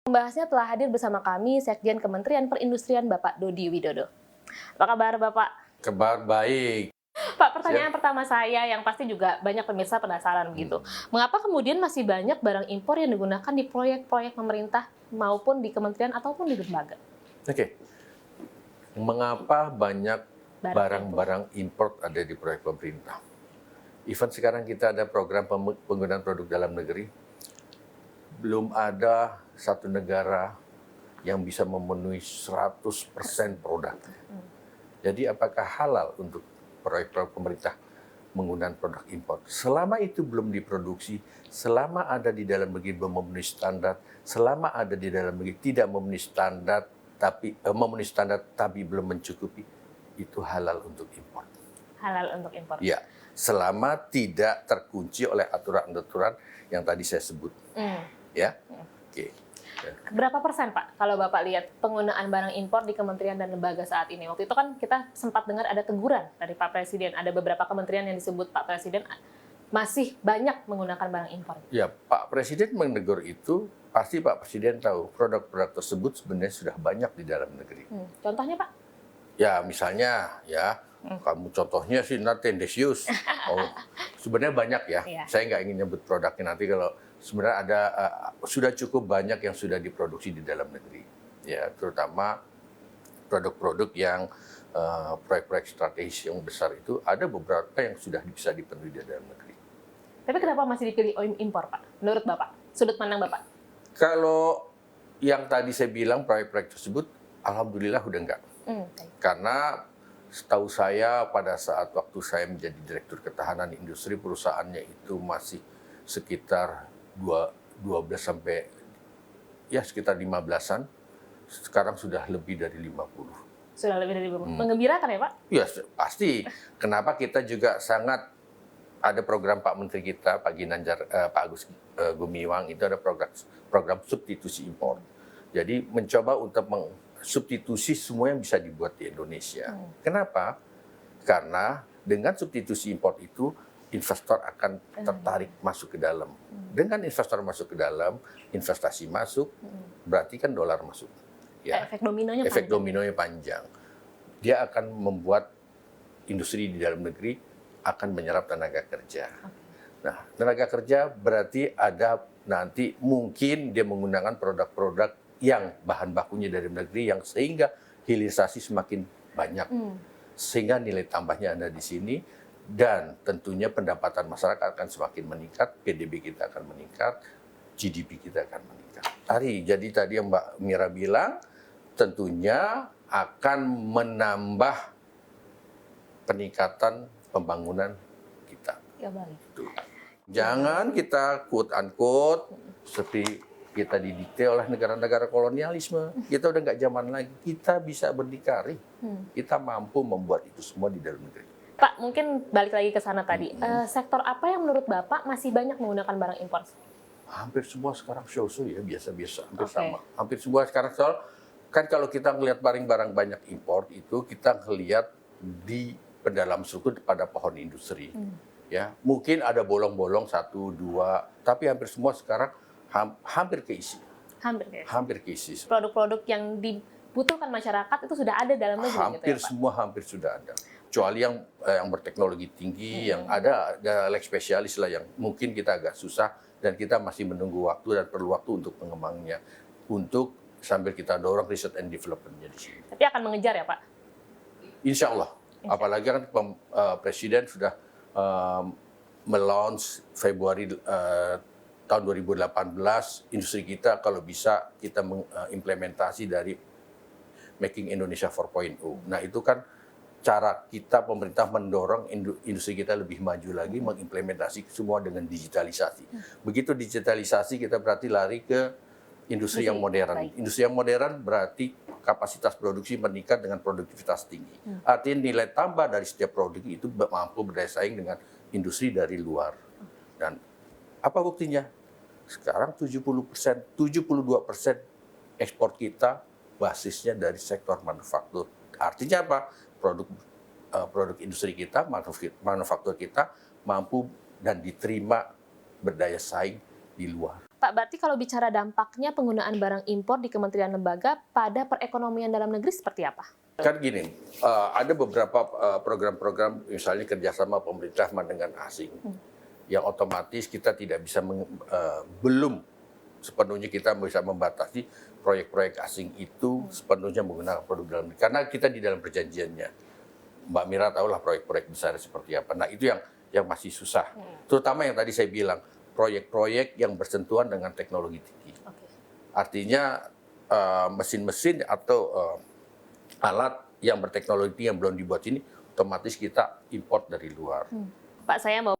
Pembahasnya telah hadir bersama kami Sekjen Kementerian Perindustrian Bapak Dodi Widodo. Apa kabar Bapak? Kabar baik. Pak, pertanyaan pertama saya yang pasti juga banyak pemirsa penasaran begitu. Mengapa kemudian masih banyak barang impor yang digunakan di proyek-proyek pemerintah maupun di kementerian ataupun di lembaga? Oke. Mengapa banyak barang-barang impor ada di proyek pemerintah? Even sekarang kita ada program penggunaan produk dalam negeri, belum ada satu negara yang bisa memenuhi 100% produk. Jadi apakah halal untuk proyek-proyek pemerintah menggunakan produk impor? Selama itu belum diproduksi, selama ada di dalam negeri belum memenuhi standar, selama ada di dalam negeri tidak memenuhi standar tapi belum mencukupi, itu halal untuk impor. Halal untuk impor? Ya, selama tidak terkunci oleh aturan-aturan yang tadi saya sebut. Ya, oke. Berapa persen Pak kalau Bapak lihat penggunaan barang impor di kementerian dan lembaga saat ini? Waktu itu kan kita sempat dengar ada teguran dari Pak Presiden, ada beberapa kementerian yang disebut Pak Presiden masih banyak menggunakan barang impor. Ya, Pak Presiden menegur itu, pasti Pak Presiden tahu produk-produk tersebut sebenarnya sudah banyak di dalam negeri. Contohnya Pak? Ya, misalnya ya, kamu contohnya sih Tendensius. Sebenarnya banyak ya. Saya nggak ingin nyebut produknya nanti kalau sebenarnya ada sudah cukup banyak yang sudah diproduksi di dalam negeri. Ya, terutama produk-produk yang proyek-proyek strategis yang besar itu ada beberapa yang sudah bisa dipenuhi di dalam negeri. Tapi kenapa masih dipilih impor Pak? Menurut Bapak, sudut pandang Bapak? Kalau yang tadi saya bilang proyek-proyek tersebut, alhamdulillah udah enggak. Karena setahu saya pada saat waktu saya menjadi Direktur Ketahanan Industri, perusahaannya itu masih sekitar 12 sampai ya sekitar 15-an. Sekarang sudah lebih dari 50. Sudah lebih dari 50. Menggembirakan ya Pak? Ya pasti. Kenapa kita juga sangat ada program Pak Menteri kita, Pak Ginanjar, Pak Agus Gumiwang, itu ada program substitusi impor. Jadi mencoba untuk substitusi semua yang bisa dibuat di Indonesia. Kenapa? Karena dengan substitusi impor itu investor akan tertarik masuk ke dalam. Dengan investor masuk ke dalam, investasi masuk, berarti kan dolar masuk. Ya. Efek dominonya panjang. Dia akan membuat industri di dalam negeri akan menyerap tenaga kerja. Nah, tenaga kerja berarti ada nanti mungkin dia menggunakan produk-produk yang bahan bakunya dari negeri yang sehingga hilirisasi semakin banyak. Sehingga nilai tambahnya ada di sini dan tentunya pendapatan masyarakat akan semakin meningkat, PDB kita akan meningkat, GDP kita akan meningkat. Jadi tadi yang Mbak Mira bilang tentunya akan menambah peningkatan pembangunan kita. Ya, baik. Jangan kita quote-unquote seperti kita didikte oleh negara-negara kolonialisme. Kita udah nggak zaman lagi. Kita bisa berdikari. Kita mampu membuat itu semua di dalam negeri. Pak, mungkin balik lagi ke sana tadi. Sektor apa yang menurut Bapak masih banyak menggunakan barang impor? Hampir semua sekarang so-so ya, biasa-biasa. Hampir sama. Hampir semua sekarang soal kan kalau kita ngelihat barang-barang banyak impor itu kita ngelihat di dalam struktur pada pohon industri. Ya, mungkin ada bolong-bolong 1, 2, tapi hampir semua sekarang hampir keisi. Hampir keisi. Produk-produk yang dibutuhkan masyarakat itu sudah ada dalam negeri. Hampir gitu ya, Pak? semua hampir sudah ada. Kecuali yang berteknologi tinggi, yang ada leg spesialis lah yang mungkin kita agak susah dan kita masih menunggu waktu dan perlu waktu untuk mengembangnya. Untuk sambil kita dorong riset and development-nya di sini. Tapi akan mengejar ya Pak? Insya Allah. Apalagi kan Presiden sudah melaunch Februari tahun 2018 industri kita kalau bisa kita mengimplementasi dari Making Indonesia 4.0. Nah itu kan cara kita pemerintah mendorong industri kita lebih maju lagi mengimplementasi semua dengan digitalisasi. Begitu digitalisasi kita berarti lari ke industri yang modern. Industri yang modern berarti kapasitas produksi meningkat dengan produktivitas tinggi. Artinya nilai tambah dari setiap produk itu mampu berdaya saing dengan industri dari luar. Dan apa buktinya? Sekarang 70%, 72% ekspor kita basisnya dari sektor manufaktur. Artinya apa? Produk industri kita, manufaktur kita mampu dan diterima berdaya saing di luar. Pak, berarti kalau bicara dampaknya penggunaan barang impor di kementerian lembaga pada perekonomian dalam negeri seperti apa? Kan gini, ada beberapa program-program misalnya kerjasama pemerintah dengan asing, yang otomatis kita tidak bisa belum sepenuhnya kita bisa membatasi proyek-proyek asing itu sepenuhnya menggunakan produk dalam negeri. Karena kita di dalam perjanjiannya, Mbak Mira tahulah proyek-proyek besar seperti apa. Nah itu yang masih susah, terutama yang tadi saya bilang proyek-proyek yang bersentuhan dengan teknologi tinggi. Artinya mesin-mesin atau alat yang berteknologi yang belum dibuat ini otomatis kita import dari luar. Pak, saya mau